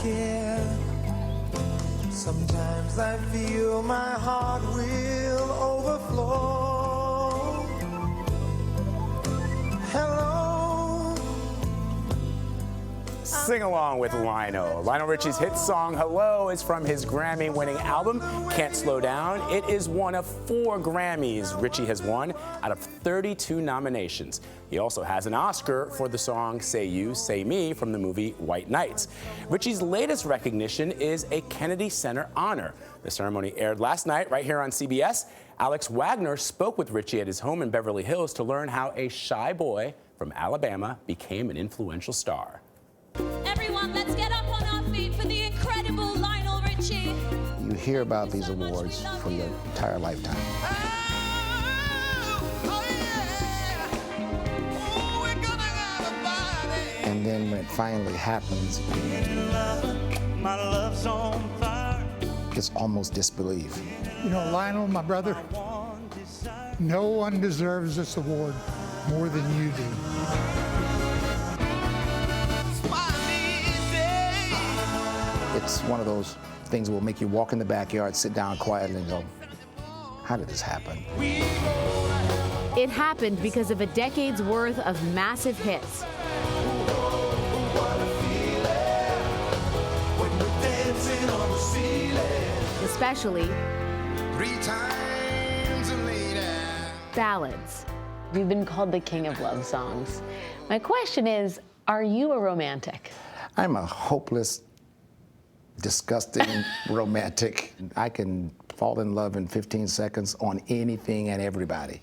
care. Sometimes I feel my heart will overflow. Hello. Sing along with Lionel. Lionel Richie's hit song, Hello, is from his Grammy-winning album, Can't Slow Down. It is one of 4 Grammys Richie has won out of 32 nominations. He also has an Oscar for the song Say You, Say Me from the movie White Nights. Richie's latest recognition is a Kennedy Center honor. The ceremony aired last night right here on CBS. Alex Wagner spoke with Richie at his home in Beverly Hills to learn how a shy boy from Alabama became an influential star. Everyone, let's get up on our feet for the incredible Lionel Richie. You hear about these awards for your entire lifetime. And then when it finally happens, My love's on fire. it's almost disbelief. You know, Lionel, my brother, no one deserves this award more than you do. It's one of those things that will make you walk in the backyard, sit down quietly and go, how did this happen? It happened because of a decade's worth of massive hits. Especially 3 times later. ballads. You've been called the king of love songs. My question is, are you a romantic? I'm a hopeless, disgusting romantic. I can fall in love in 15 seconds on anything and everybody.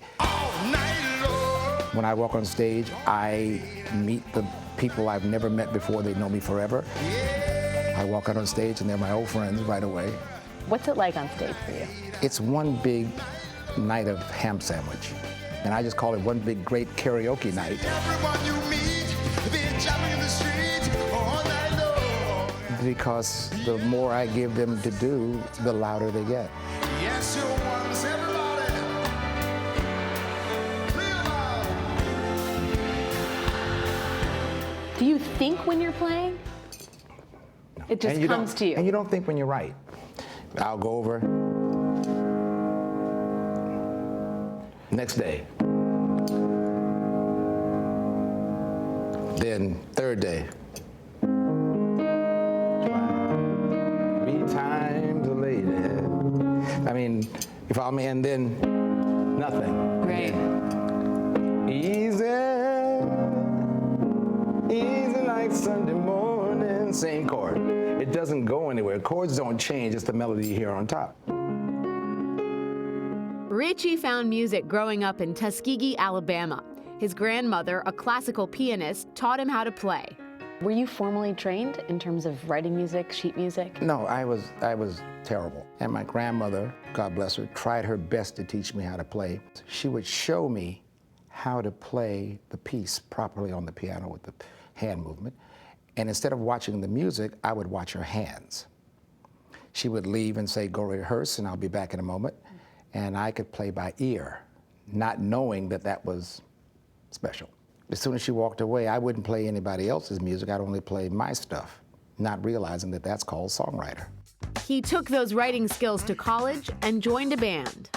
When I walk on stage, I meet the people I've never met before. They know me forever. I walk out on stage and they're my old friends right away. What's it like on stage for you? It's one big night of ham sandwich. And I just call it one big great karaoke night. Everyone you meet, they're jumping in the street all night long. Because the more I give them to do, the louder they get. Yes, you once, everybody. Real loud. Do you think when you're playing? It just And you comes don't- to you. And you don't think when you're right. I'll go over. Next day. Then third day. 3 times later. I mean, if I'm in, then nothing. Great. Easy, easy like Sunday morning. Same chord. It doesn't go anywhere. Chords don't change, it's the melody you hear on top. Richie found music growing up in Tuskegee, Alabama. His grandmother, a classical pianist, taught him how to play. Were you formally trained in terms of writing music, sheet music? No, I was terrible. And my grandmother, God bless her, tried her best to teach me how to play. She would show me how to play the piece properly on the piano with the hand movement. And instead of watching the music, I would watch her hands. She would leave and say, go rehearse, and I'll be back in a moment. And I could play by ear, not knowing that that was special. As soon as she walked away, I wouldn't play anybody else's music. I'd only play my stuff, not realizing that that's called songwriter. He took those writing skills to college and joined a band.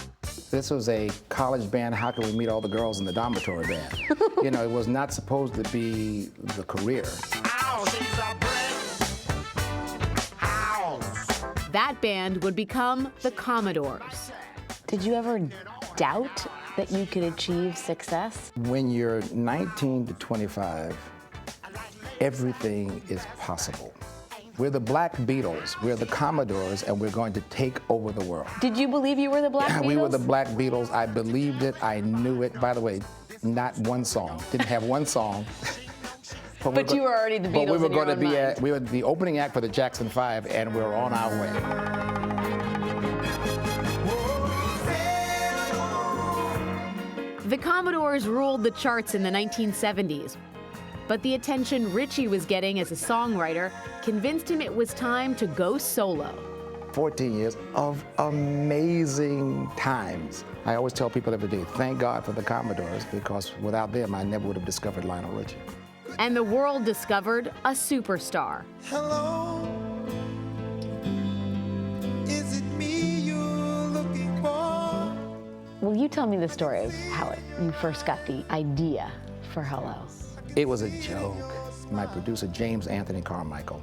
This was a college band. How can we meet all the girls in the dormitory band? You know, it was not supposed to be the career. That band would become the Commodores. Did you ever doubt that you could achieve success? When you're 19 to 25, everything is possible. We're the Black Beatles, we're the Commodores, and we're going to take over the world. Did you believe you were the Black Beatles? We were the Black Beatles. I believed it, I knew it. By the way, not one song, didn't have one song. But you were already the Beatles. But we were in your going to own be mind. we were the opening act for the Jackson 5, and we were on our way. The Commodores ruled the charts in the 1970s, but the attention Richie was getting as a songwriter convinced him it was time to go solo. 14 years of amazing times. I always tell people every day, thank God for the Commodores, because without them, I never would have discovered Lionel Richie. And the world discovered a superstar. Hello. tell me the story of how you first got the idea for Hello. It was a joke. My producer, James Anthony Carmichael,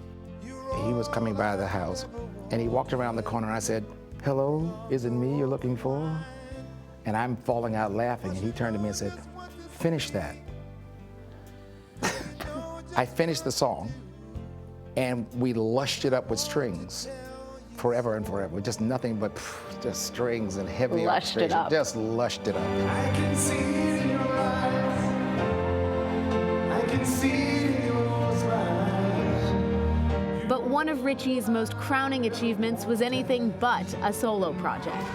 he was coming by the house, and he walked around the corner, and I said, "Hello, is it me you're looking for?" And I'm falling out laughing, and he turned to me and said, "Finish that." I finished the song, and we lushed it up with strings forever and forever. Just nothing but just strings and heavy Lushed it orchestration. up. Just lushed it up. I can see it in your eyes. I can see it in your smile. But one of Richie's most crowning achievements was anything but a solo project.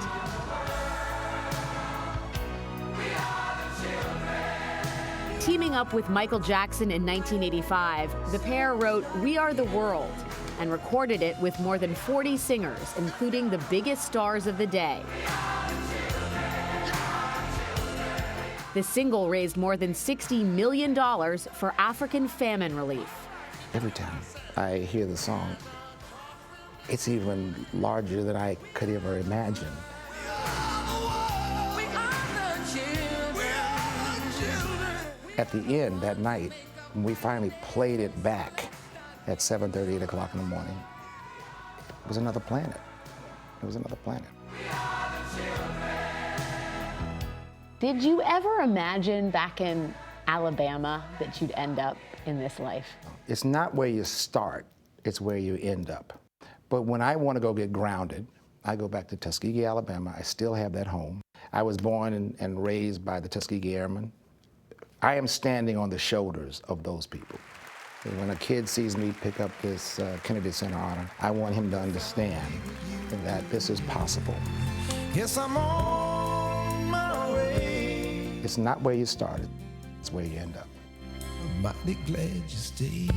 Teaming up with Michael Jackson in 1985, the pair wrote We Are the World and recorded it with more than 40 singers, including the biggest stars of the day. The single raised more than $60 million for African famine relief. Every time I hear the song, it's even larger than I could ever imagine. At the end that night, when we finally played it back at 7:30, 8 o'clock in the morning, it was another planet. It was another planet. Did you ever imagine back in Alabama that you'd end up in this life? It's not where you start, it's where you end up. But when I want to go get grounded, I go back to Tuskegee, Alabama. I still have that home. I was born and raised by the Tuskegee Airmen. I am standing on the shoulders of those people. And when a kid sees me pick up this Kennedy Center honor, I want him to understand that this is possible. Yes, I'm on my way. It's not where you started, it's where you end up. I'm mighty glad you stayed.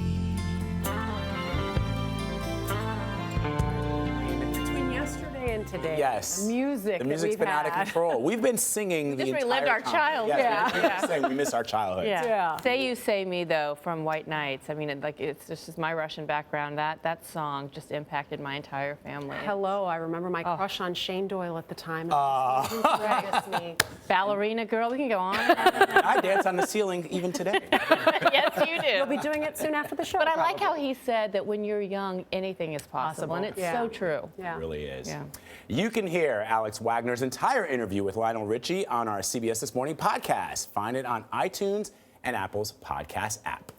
Between yesterday and today, Yes. the music The that music's we've been out of had. control. We've been singing the just entire relived our time. childhood. Yes, Yeah. we're saying we miss our childhood. Yeah. Say You Say Me, though, from White Nights. I mean, it's just my Russian background. That song just impacted my entire family. Hello, I remember my crush on Shane Doyle at the time. Me. Ballerina Girl, we can go on. I dance on the ceiling even today. Yes, you do. We'll be doing it soon after the show. But I like how probably. he said that when you're young, anything is possible, and it's Yeah. so true. Yeah. It really is. Yeah. You can hear Alex Wagner's entire interview with Lionel Richie on our CBS This Morning podcast. Find it on iTunes and Apple's podcast app.